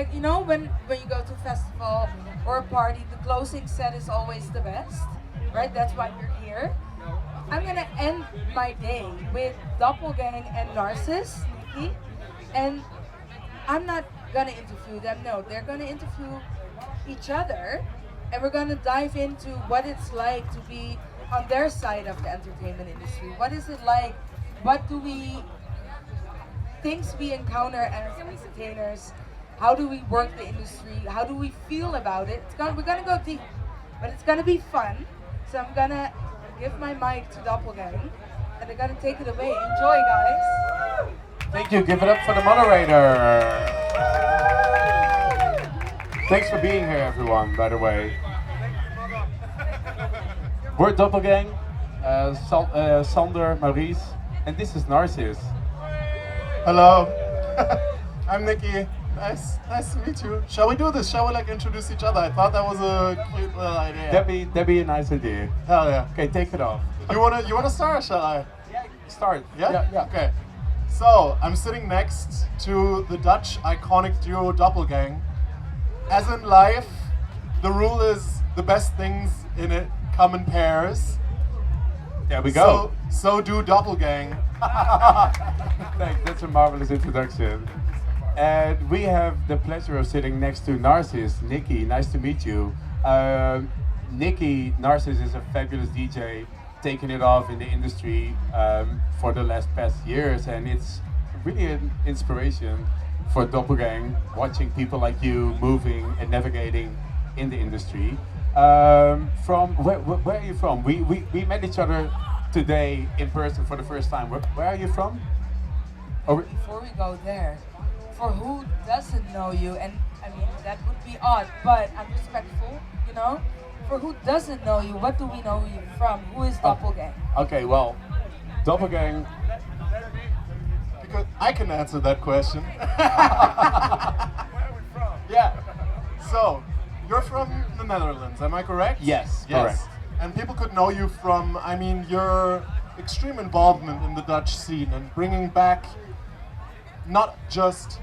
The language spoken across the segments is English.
Like, you know, when you go to a festival or a party, the closing set is always the best, right? That's why we're here. I'm gonna end my day with Doppelgang and Narciss, Nikki, and I'm not gonna interview them. No, they're gonna interview each other, and we're gonna dive into what it's like to be on their side of the entertainment industry. What is it like? What do we things we encounter as entertainers? How do we work the industry? How do we feel about it? We're gonna go deep, but it's gonna be fun. So I'm gonna give my mic to Doppelgang, and they're gonna take it away. Enjoy, guys. Thank you. Give it up for the moderator. Thanks for being here, everyone, by the way. We're Doppelgang, Sander, Maurice, and this is Narciss. Hello, I'm Nikki. Nice to meet you. Shall we do this? Shall we like introduce each other? I thought that was a cute little idea. That'd be a nice idea. Hell yeah. Okay, take it off. You wanna start or shall I? Yeah, start. Yeah? Okay. So, I'm sitting next to the Dutch iconic duo Doppelgang. As in life, the rule is the best things in it come in pairs. There we go. So do Doppelgang. Thanks, that's a marvelous introduction. And we have the pleasure of sitting next to Narciss. Nikki, nice to meet you. Nikki, Narciss is a fabulous DJ, taking it off in the industry for the past years, and it's really an inspiration for Doppelgang, watching people like you moving and navigating in the industry. From where are you from? We met each other today in person for the first time. Where are you from? Before we go there, for who doesn't know you, and I mean that would be odd, but I'm respectful, you know. For who doesn't know you, what do we know you from? Who is Doppelgang? Okay, well, Doppelgang. Because I can answer that question. Yeah. So, you're from the Netherlands, am I correct? Yes, correct. And people could know you from, I mean, your extreme involvement in the Dutch scene and bringing back not just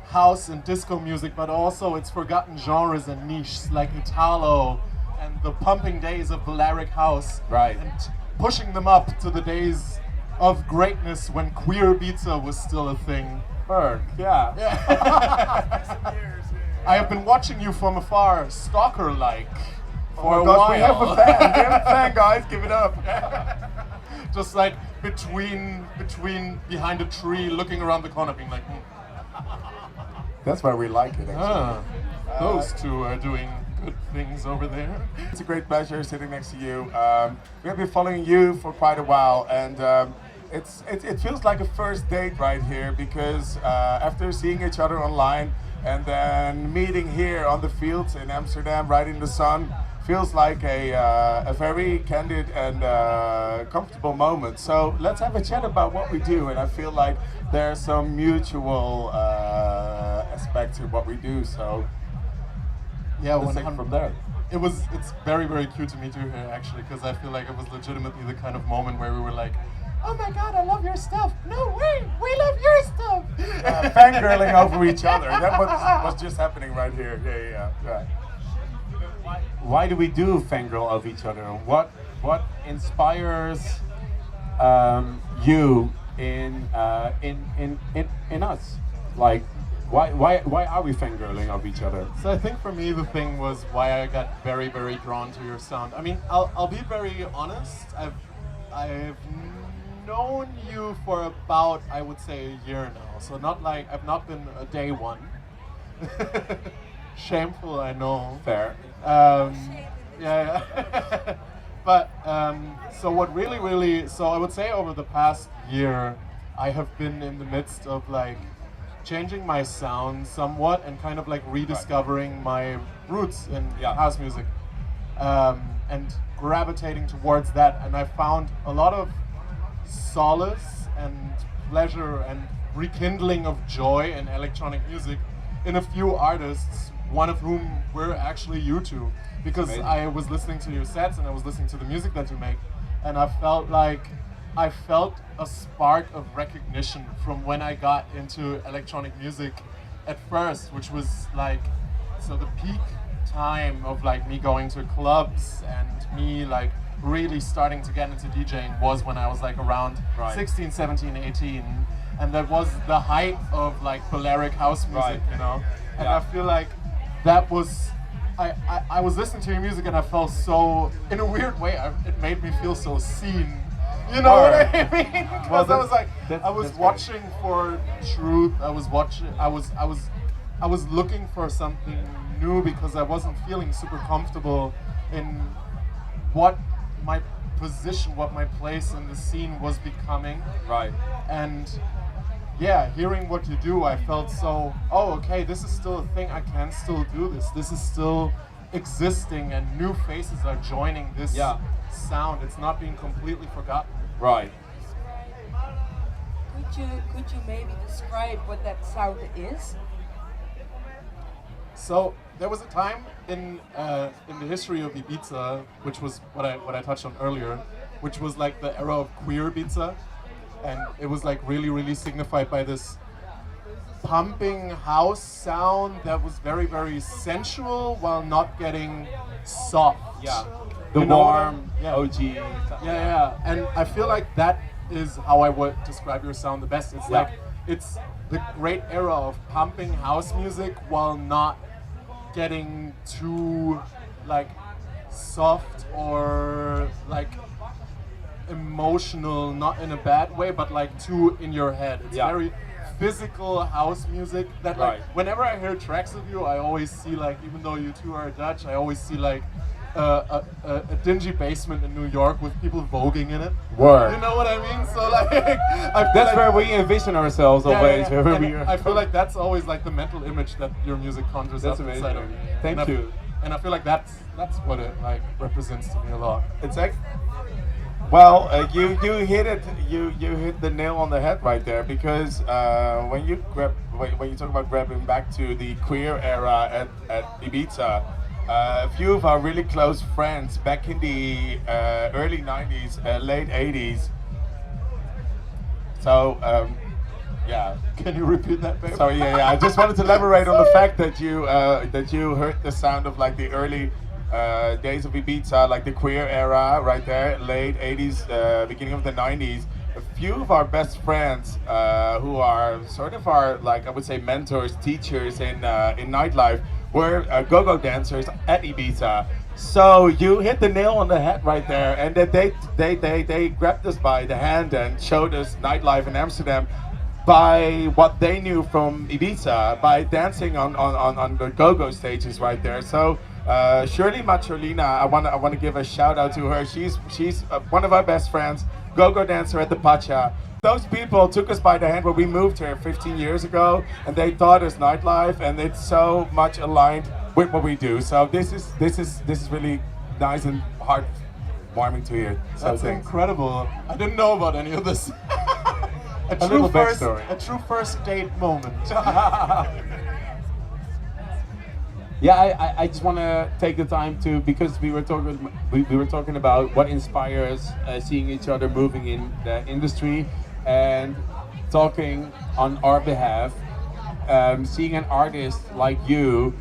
house and disco music, but also its forgotten genres and niches like Italo and the pumping days of Balearic house. Right. And pushing them up to the days of greatness when queer pizza was still a thing. Berg, yeah. I have been watching you from afar, stalker-like, for a gosh, while. we have a fan. We have a fan, guys. Give it up. Just like between behind a tree, looking around the corner, being like, That's why we like it, actually. those two are doing good things over there. It's a great pleasure sitting next to you. We have been following you for quite a while, and it feels like a first date right here, because after seeing each other online and then meeting here on the fields in Amsterdam, right in the sun, feels like a very candid and comfortable moment. So let's have a chat about what we do, and I feel like there's some mutual aspects in what we do. So Yeah, let's take it from there. It's very, very cute to meet you here, actually, because I feel like it was legitimately the kind of moment where we were like, oh my god, I love your stuff. No way, we love your stuff. Fangirling over each other. That was just happening right here. Yeah. Why do we do fangirl of each other? What inspires you in us? Like, why are we fangirling of each other? So I think for me the thing was why I got very, very drawn to your sound. I mean, I'll be very honest. I've known you for about, I would say, a year now. So not like I've not been a day one. Shameful, I know. Fair. Yeah. But so what really, so I would say over the past year, I have been in the midst of like changing my sound somewhat and kind of like rediscovering my roots in house music, and gravitating towards that. And I found a lot of solace and pleasure and rekindling of joy in electronic music in a few artists, one of whom were actually you two, because Amazing. I was listening to your sets and I was listening to the music that you make, and I felt a spark of recognition from when I got into electronic music at first, which was like, so the peak time of like me going to clubs and me like really starting to get into DJing was when I was like around 16, 17, 18. And that was the height of like Balearic house music, you know? And I feel like that was, I was listening to your music and I felt so, in a weird way, it made me feel so seen. You know what I mean? Because I was like, I was watching for truth. I was looking for something new because I wasn't feeling super comfortable in what my position, what my place in the scene was becoming. Right. And yeah, hearing what you do, I felt so, oh, okay, this is still a thing. I can still do this. This is still existing, and new faces are joining this sound. It's not being completely forgotten. Right. Could you maybe describe what that sound is? So there was a time in the history of Ibiza, which was what I touched on earlier, which was like the era of queer Ibiza, and it was like really signified by this pumping house sound that was very, very sensual while not getting soft. Yeah. You The know what warm OG. Yeah. And I feel like that is how I would describe your sound the best. It's like, it's the great era of pumping house music while not getting too like soft or like emotional, not in a bad way, but like too in your head. It's very physical house music that like whenever I hear tracks of you, I always see like, even though you two are Dutch, I always see like a dingy basement in New York with people voguing in it. Word. You know what I mean? So like, I feel That's like, where we envision ourselves always. wherever we are. I feel like that's always like the mental image that your music conjures up amazing. inside of me. Thank you. And I feel like that's what it like represents to me a lot. It's like, well, you hit it. You hit the nail on the head right there, because when you talk about grabbing back to the queer era at Ibiza, a few of our really close friends back in the early 90s, late 80s. So, yeah. Can you repeat that, babe? So yeah. I just wanted to elaborate on the fact that you heard the sound of like the early days of Ibiza, like the queer era, right there, late 80s, beginning of the 90s. A few of our best friends, who are sort of our, like I would say, mentors, teachers in nightlife, were go-go dancers at Ibiza. So you hit the nail on the head right there, and that they grabbed us by the hand and showed us nightlife in Amsterdam by what they knew from Ibiza, by dancing on the go-go stages right there. So Shirley Macholina, I want to give a shout out to her. She's one of our best friends, go-go dancer at the Pacha. Those people took us by the hand when we moved here 15 years ago, and they taught us nightlife, and it's so much aligned with what we do. So this is really nice and heartwarming to hear. So That's thanks. incredible. I didn't know about any of this. a little backstory. true first date moment. Yeah, I just want to take the time to, because we were talking about what inspires seeing each other moving in the industry, and talking on our behalf, seeing an artist like you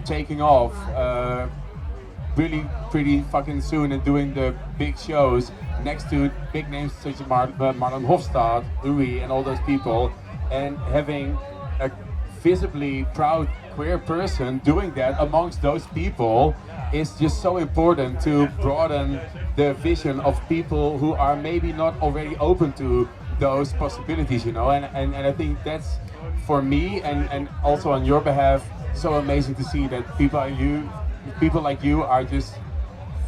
taking off really pretty fucking soon and doing the big shows next to big names such as Marlon Hofstad, Louis, and all those people, and having a visibly proud queer person doing that amongst those people is just so important to broaden the vision of people who are maybe not already open to those possibilities, you know, and I think that's, for me and also on your behalf, so amazing to see that people like you are just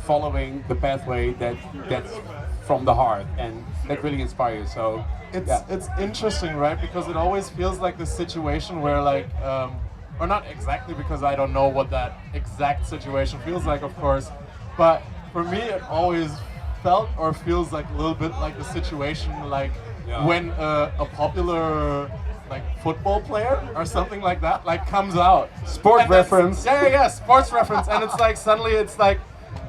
following the pathway that's from the heart, and that really inspires. So it's interesting, right? Because it always feels like this situation where like, or not exactly, because I don't know what that exact situation feels like, of course, but for me it always felt or feels like a little bit like the situation like when a popular like football player or something like that like comes out. Sport reference. Yeah, sports reference, and it's like suddenly it's like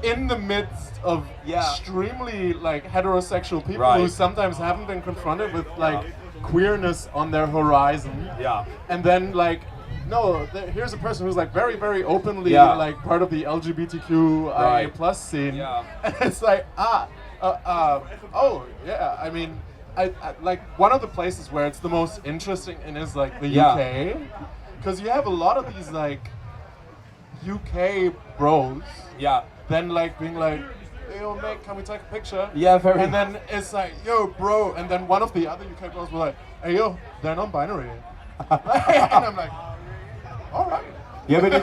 in the midst of extremely like heterosexual people who sometimes haven't been confronted with like queerness on their horizon. Yeah. And then like no, here's a person who's like very, very openly Yeah. like part of the LGBTQIA Right. plus scene. Yeah. And it's like, oh, yeah. I mean, I like one of the places where it's the most interesting in is like the Yeah. UK, because you have a lot of these like UK bros, Yeah. then like being like, hey, yo, mate, can we take a picture? Yeah, very. And then it's like, yo, bro, and then one of the other UK bros were like, hey, yo, they're non-binary. And I'm like, all right. Yeah, but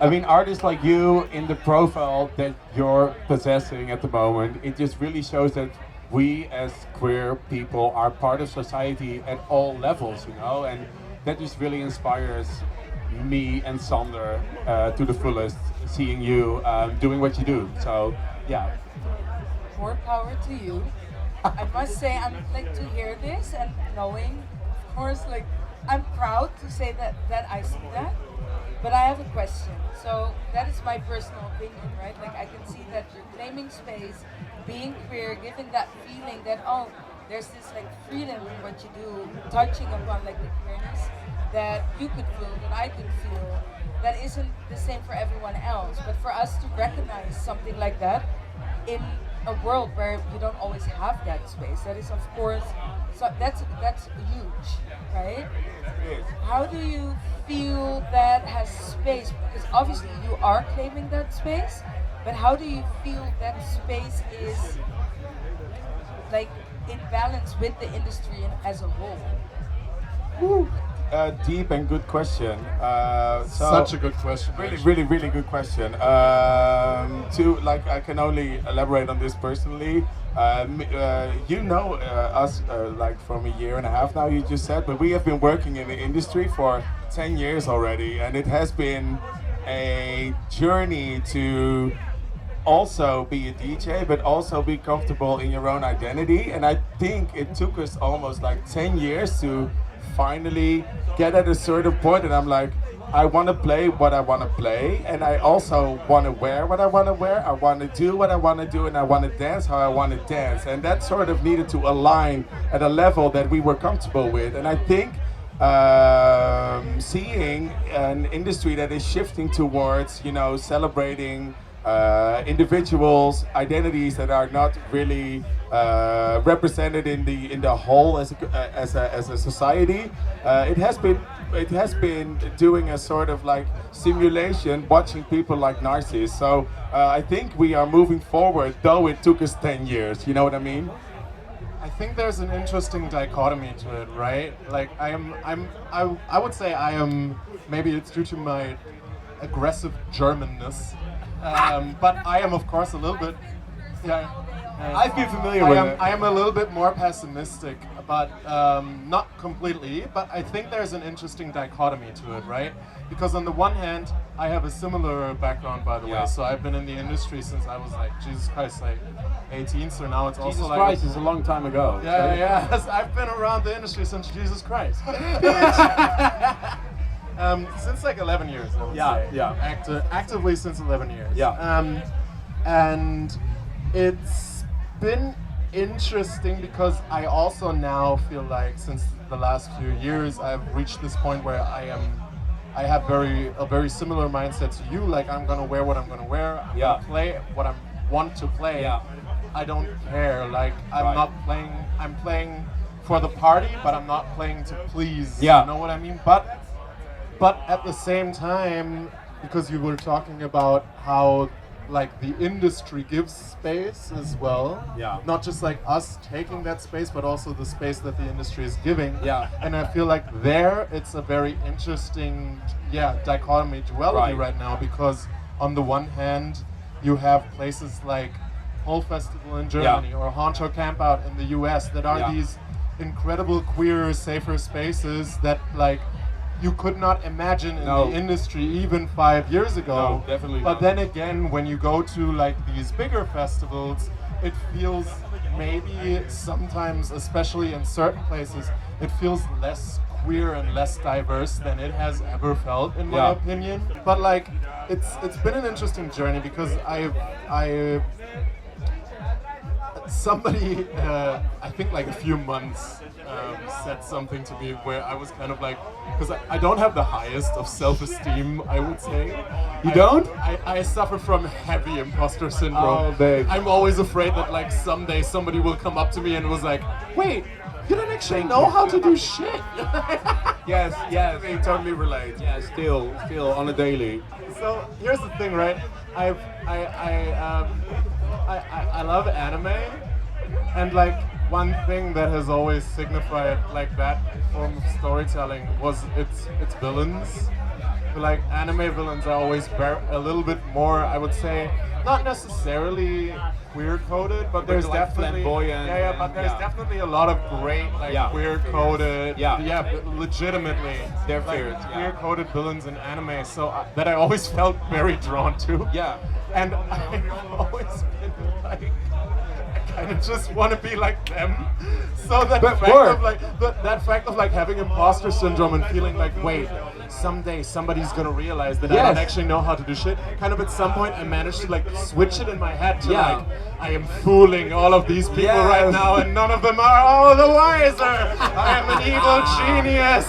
I mean, artists like you in the profile that you're possessing at the moment, it just really shows that we as queer people are part of society at all levels, you know, and that just really inspires me and Sander to the fullest, seeing you doing what you do. So, yeah. More power to you. I must say, I'm like to hear this and knowing, of course, like I'm proud to say that I see that. But I have a question. So that is my personal opinion, right? Like I can see that you're claiming space, being queer, giving that feeling that oh, there's this like freedom in what you do, touching upon like the queerness that you could feel, that I could feel. That isn't the same for everyone else. But for us to recognize something like that in a world where you don't always have that space, that is of course, so that's huge, right? How do you feel that has space? Because obviously you are claiming that space, but how do you feel that space is like in balance with the industry as a whole? Woo. Deep and good question. Such a good question. Really, actually. really good question. I can only elaborate on this personally. You know us like from a year and a half now, you just said, but we have been working in the industry for 10 years already, and it has been a journey to also be a DJ, but also be comfortable in your own identity. And I think it took us almost like 10 years to finally get at a certain point, and I'm like, I want to play what I want to play, and I also want to wear what I want to wear. I want to do what I want to do, and I want to dance how I want to dance. And that sort of needed to align at a level that we were comfortable with. And I think seeing an industry that is shifting towards, you know, celebrating individuals' identities that are not really represented in the whole as a society. It has been doing a sort of like simulation, watching people like Narciss. So I think we are moving forward, though it took us 10 years. You know what I mean? I think there's an interesting dichotomy to it, right? Like I would say I am, maybe it's due to my aggressive Germanness, but I am of course a little bit, yeah. I've been familiar with it. I am a little bit more pessimistic, but not completely. But I think there's an interesting dichotomy to it, right? Because on the one hand, I have a similar background, by the Yeah. way. So I've been in the industry since I was like, Jesus Christ, like 18. So now it's also Jesus like Christ is a long time ago. yeah. I've been around the industry since Jesus Christ. Since like 11 years, I would Yeah, say. yeah. Actively since 11 years. Yeah. And it's been interesting because I also now feel like since the last few years I've reached this point where I have a very similar mindset to you. Like I'm gonna wear what I'm gonna wear. I'm Yeah. gonna play what I want to play. Yeah. I don't care. Like I'm Right. not playing. I'm playing for the party, but I'm not playing to please. Yeah. You know what I mean? But at the same time, because you were talking about how like the industry gives space as well. Yeah. Not just like us taking that space, but also the space that the industry is giving. Yeah. And I feel like there it's a very interesting, dichotomy, duality right now, because on the one hand, you have places like Whole Festival in Germany or Honcho Campout in the US that are these incredible queer, safer spaces that like you could not imagine in the industry even 5 years ago. No, definitely But not. then again, when you go to like these bigger festivals, it feels maybe sometimes, especially in certain places, it feels less queer and less diverse than it has ever felt, in my opinion. But like, it's been an interesting journey because somebody, I think like a few months, said something to me where I was kind of like, because I don't have the highest of self-esteem, I would say. You don't? I suffer from heavy imposter syndrome. Oh, babe. I'm always afraid that like someday somebody will come up to me and was like, wait, you don't actually know how to do shit. Yes, yes. They totally relate. Yeah, still on a daily. So here's the thing, right? I love anime, and like one thing that has always signified like that form of storytelling was its villains. Like anime villains are always a little bit more, I would say, not necessarily queer coded, but there's like definitely flamboyant but there's definitely a lot of great like queer coded, legitimately They're like, fierce, queer coded villains in anime. So that I always felt very drawn to. Yeah. And I've always been like, I kind of just want to be like them. So that fact of like having imposter syndrome and feeling like, wait, someday somebody's gonna realize that I don't actually know how to do shit. Kind of at some point I managed to like switch it in my head to like, I am fooling all of these people right now and none of them are all the wiser. I am an evil genius.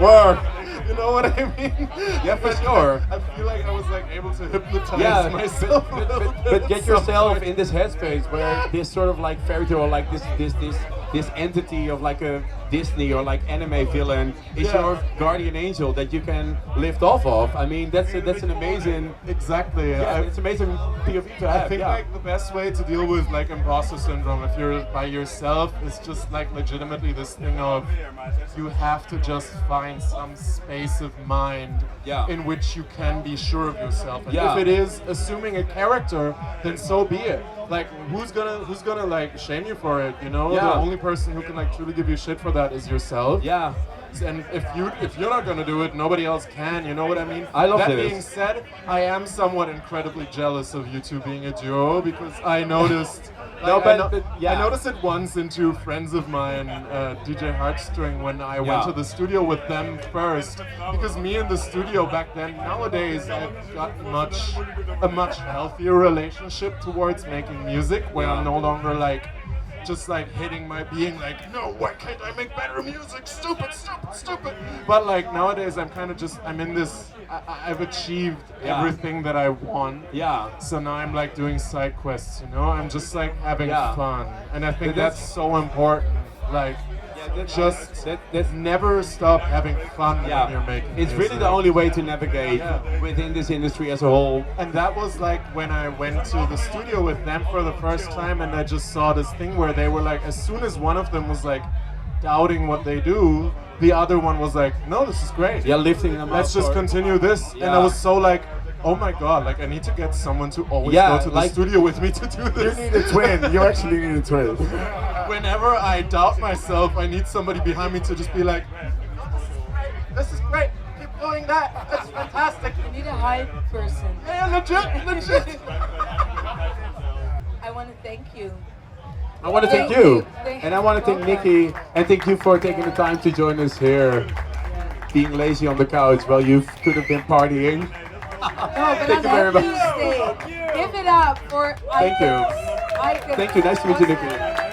Work. You know what I mean? Yeah, for sure. I feel like I was like able to hypnotize myself. But get yourself in this headspace where this sort of like fairy tale, or like this entity of like a Disney or like anime villain is your guardian angel that you can lift off of. I mean, that's an amazing. Exactly. Yeah, it's amazing POV to have. I think like the best way to deal with like imposter syndrome if you're by yourself is just like legitimately this thing of you have to just find some space of mind in which you can be sure of yourself. And if it is assuming a character, then so be it. Like who's gonna like shame you for it? You know, the only person who can like truly give you shit for that is yourself. Yeah. And if you're not gonna do it, nobody else can. You know what I mean? I love that this. being said, I am somewhat incredibly jealous of you two being a duo because I noticed. I noticed it once in two friends of mine, DJ Heartstring, when I went to the studio with them first. Because me in the studio back then, nowadays I've got a much healthier relationship towards making music, where I'm no longer like just like hitting my being like, no, why can't I make better music? Stupid, stupid, stupid. But like nowadays I'm in this, I've achieved everything that I want. Yeah. So now I'm like doing side quests, you know? I'm just like having fun. And I think that's so important. Like, just never stop having fun when you're making It's music. really the only way to navigate within this industry as a whole. And that was like when I went to the studio with them for the first time and I just saw this thing where they were like, as soon as one of them was like doubting what they do, the other one was like, no, this is great. Yeah, lifting them up. Let's just continue this. And I was so like, oh my god, like I need to get someone to always go to the studio with me to do this. You need a twin. You actually need a twin. Whenever I doubt myself, I need somebody behind me to just be like, this is great, keep doing that, that's fantastic. You need a hype person. Yeah, legit. I want to thank you. I want to thank you. And I want to thank Nikki. And thank you for taking the time to join us here. Being lazy on the couch while you could have been partying. Thank you very much. Give it up for Thank you. Icons. Thank you. Nice to meet you, Nikki.